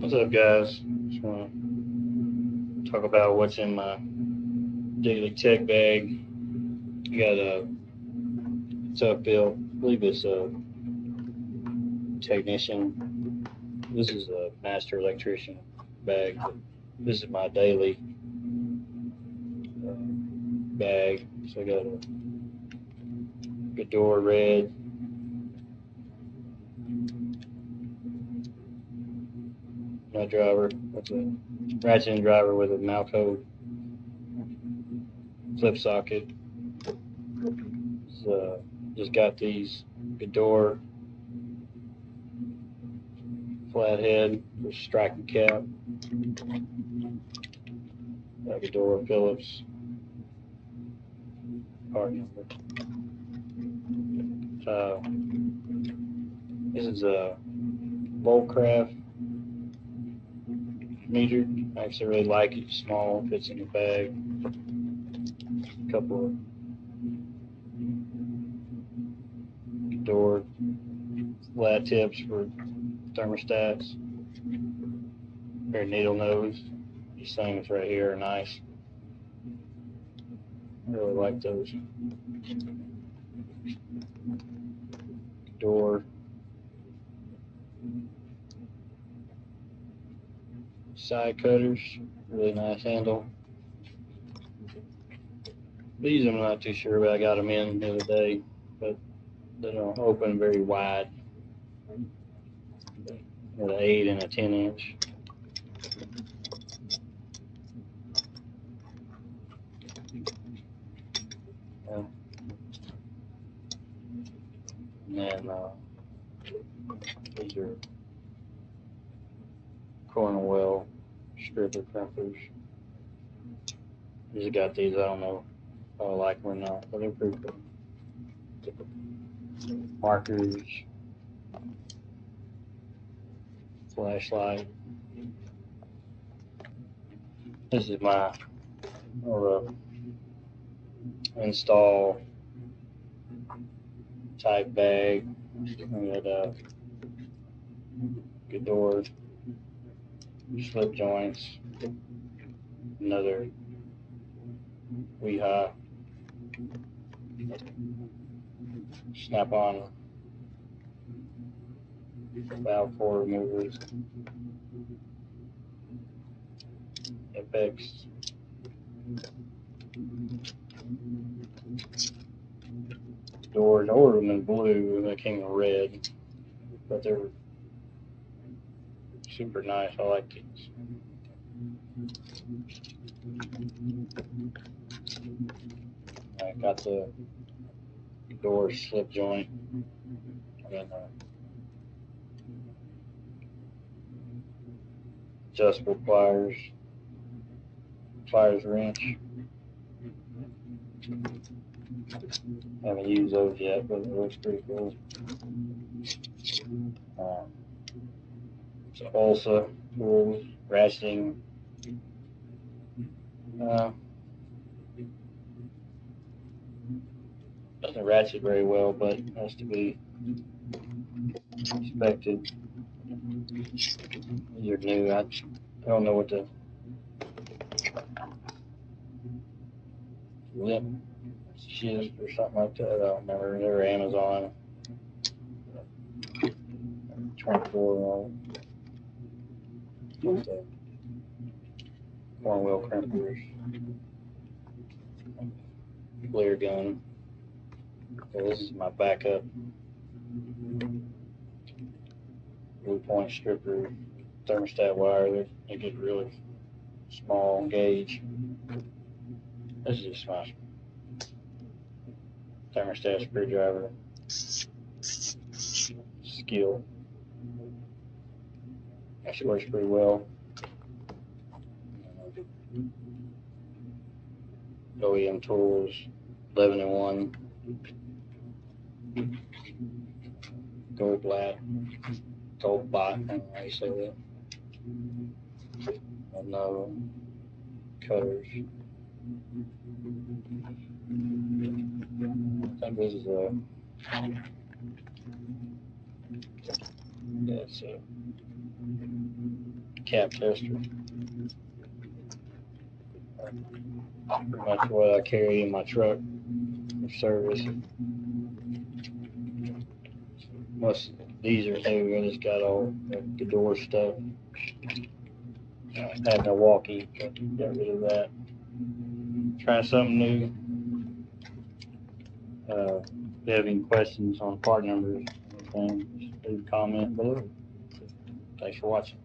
What's up, guys? Just want to talk about what's in my daily tech bag. I got a toughbuilt. I believe it's a technician. This is a master electrician bag. This is my daily bag. So I got a Geodore red, nut driver. That's a ratchet driver with a Malco flip socket. Just got these Geodore flathead with striking cap. Geodore Phillips part number. This is a Volcraft meter. I actually really like it. Small, fits in the bag. A couple of door flat tips for thermostats. Very needle nose. These things right here are nice. I really like those. Door. Side cutters. Really nice handle. These I'm not too sure about. I got them in the other day, but they don't open very wide. Got an 8 and a 10-inch. And then these are Cornwell stripper crimpers. Just got these. I don't know if I like them or not, but they're pretty cool. Markers, flashlight. This is my install type bag. I got Geodore slip joints, another Weehaw snap-on valve core removers, FX doors. I ordered them in blue and they came in red, but they're super nice. I like these. I got the door slip joint and adjustable pliers, wrench. Haven't used those yet, but it looks pretty cool. So also tools, ratcheting. Doesn't ratchet very well, but has to be expected. These are new. I don't know what the lip shift or something like that. I don't remember. They were Amazon. 24 with the Cornwell crimpers. Clear gun. So this is my backup blue point stripper thermostat wire. They get really small gauge. This is just my thermostat screwdriver. Skill. Actually works pretty well. OEM tools, 11 and 1. Gold bot, I don't know how you say that. And cutters. I think this is that's cap tester. Pretty much what I carry in my truck for service. Most these are new. I just got all the Geodore stuff. Had Milwaukee, but got rid of that. Trying something new. If you have any questions on part numbers or anything, just leave a comment below. Thanks for watching.